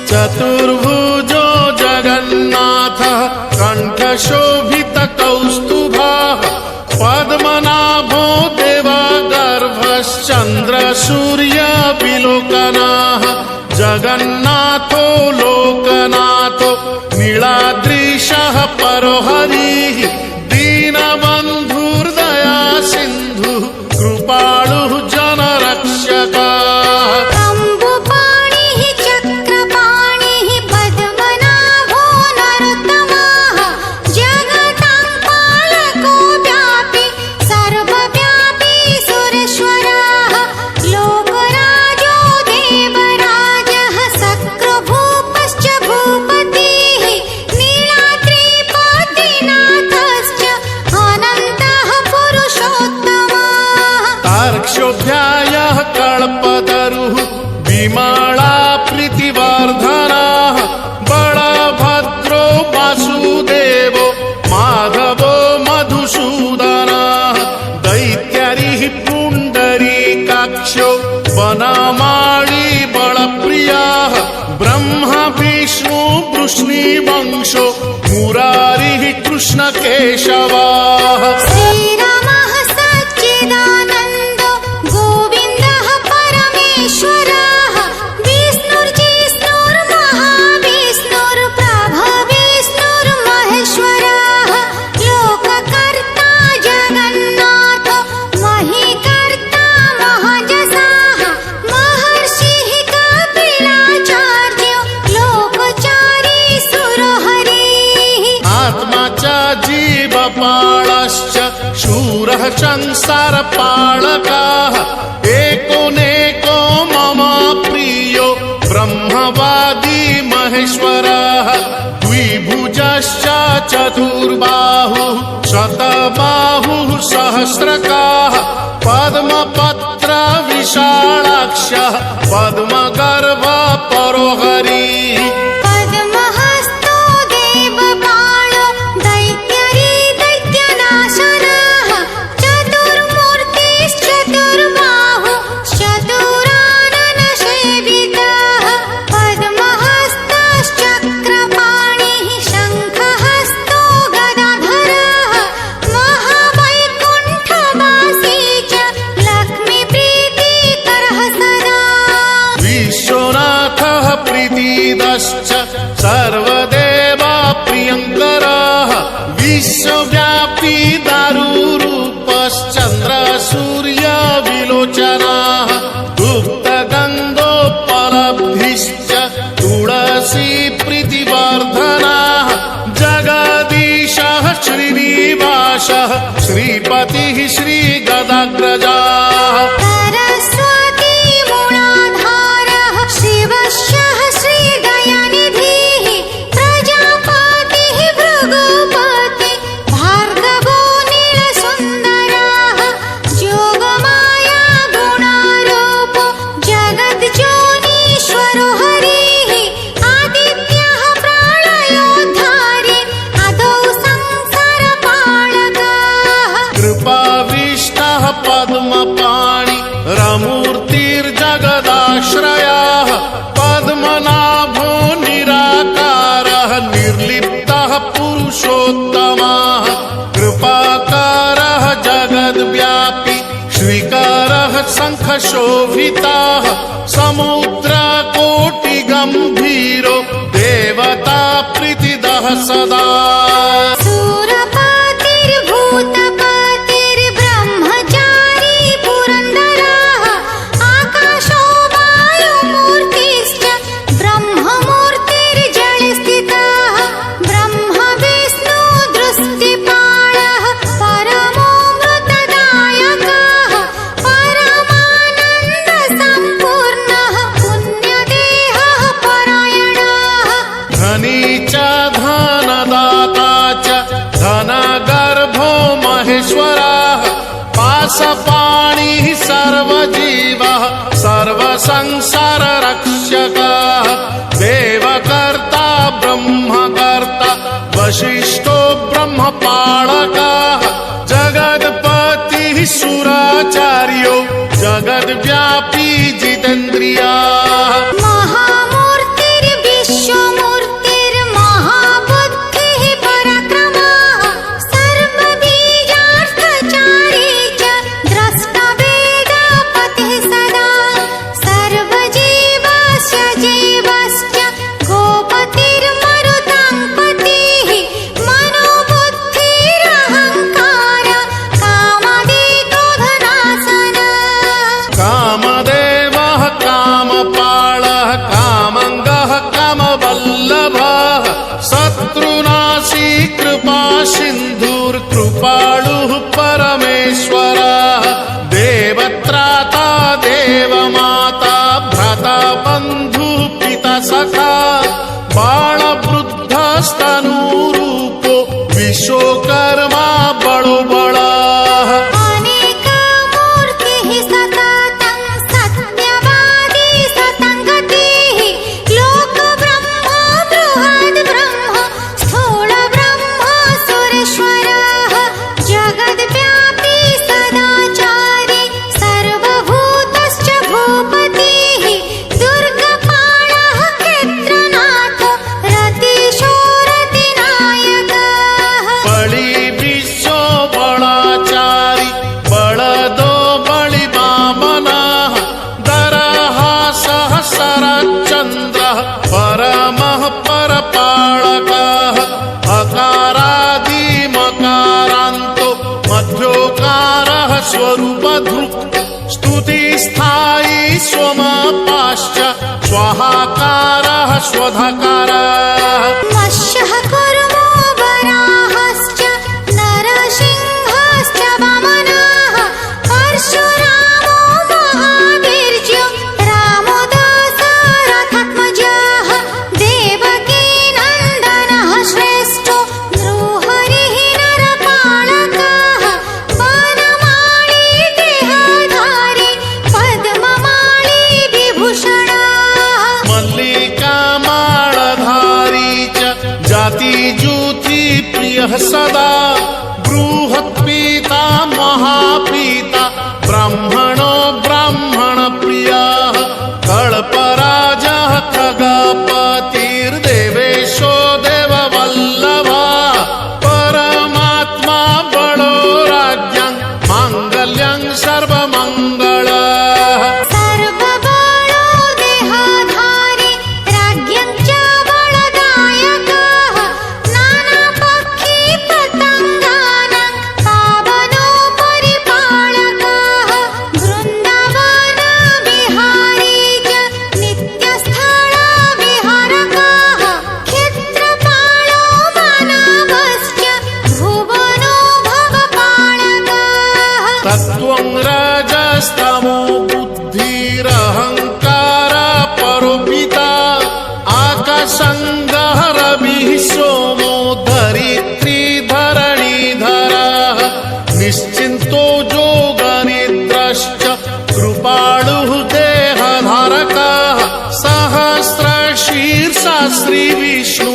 चतुर्भुजो जगन्नाथः कण्ठशोभितकौस्तुभः पद्मनाभो देवगर्भश्चन्द्रसूर्यविलोकनः जगन्नाथो लोकनाथो नीलाद्रीशः परो हरिः दीनबन्धुर्दया सिन्धुः कृपालुः जनरक्षकः क्षोभ्यायः कल्पतरुः विमला प्रीतिवर्धनः बलभद्रो वासुदेवो माधवो मधुसूदनः दैत्यरिः पुण्डरीकाक्षो वनमाली बलप्रियः ब्रह्मा विष्णु वृष्णिवंशो मुरारिः कृष्णकेशवः जीवपालश्च शूरः संसारपालकः एकोनेको मम प्रियो ब्रह्मवादी महेश्वरः द्विभुजश्च चतुर्बाहुः शतबाहुः सहस्रकाः पद्मपत्र विशालाक्षः पद्मगर्भः परो हरिः सर्वदेवा प्रियंकरः विश्वव्यापी दारुरूपश्चन्द्र सूर्य विलोचनः गुप्तगन्धोपलब्धिश्च तुलसी प्रीतिवर्धनः जगदीशः श्रीनिवासः श्रीपतिः श्रीगदाग्रजः पद्मपाणि रमूर्तिर्जगदाश्रयः पद्मनाभो निराकारः निर्लिप्तः पुरुषोत्तमः कृपाकारः जगद्व्यापी श्रीकरः शङ्खशोभितः समुद्रकोटिगम्भीरो देवता प्रीतिदः सदा धनदाता च शत्रुनाशी कृपा सिन्धुर्कृपाळुः परमेश्वरः देवत्राता देवमाता भ्राता बन्धुः पिता सखा बालवृद्धस्तनूरूपो विश्वकर्मा बळोबळः अनेकमूर्तिः सततं सत्यवादी सतङ्गतिः लोकब्रह्म बृहद्ब्रह्म स्थूलब्रह्म सुरेश्वरः जगद्व्यापी सदाचारी सर्वभूतश्च भूपतिः दुर्गपालः क्षेत्रनाथो रतिशो रतिनायकः बळी विश्व बळाचारी बळदो बळि वामनः दरः सहस्रचन्द्रः परमः परपालकः अकारादिमकारान्तो मध्योकारः स्वरूपधृक् स्तुतिस्थायी स्वमापाश्च स्वाहाकारः स्वधाकारः मत्स्यः कूर्मो वराहश्च नरसिंहश्च वामनः परशुरामो महावीर्यो रामो दशरथात्मजः देवकीनन्दनः श्रेष्ठो नृहरिः नरपालकः वनमाली देहधारी पद्ममाली विभूषणः मल्लिकामाळधारी च जातिजूति प्रियः सदा बृहत्पीता महापीता ब्राह्मणो ब्राह्मणप्रियः कल्पराजः खगपतिर्देवेशो देववल्लभः परमात्मा बलो राज्ञं माङ्गल्यं सर्वमङ्गलः सर्वबलो देहधारी राज्ञं च बलदायकः नानापक्षी पतङ्गानां पावनो परिपालकः वृन्दावन विहारी च नित्यस्थलविहारकः क्षेत्रपालो मानवश्च भुवनो भवपालकः तत्त्वं रजस्तमो बुद्धिरहङ्कार परोपिता आकाशङ्गः रविः सोमो धरित्री धरणीधरः निश्चिन्तो योगनिद्रश्च कृपाळुः देहधारकः सहस्रशीर्षा श्रीविष्णु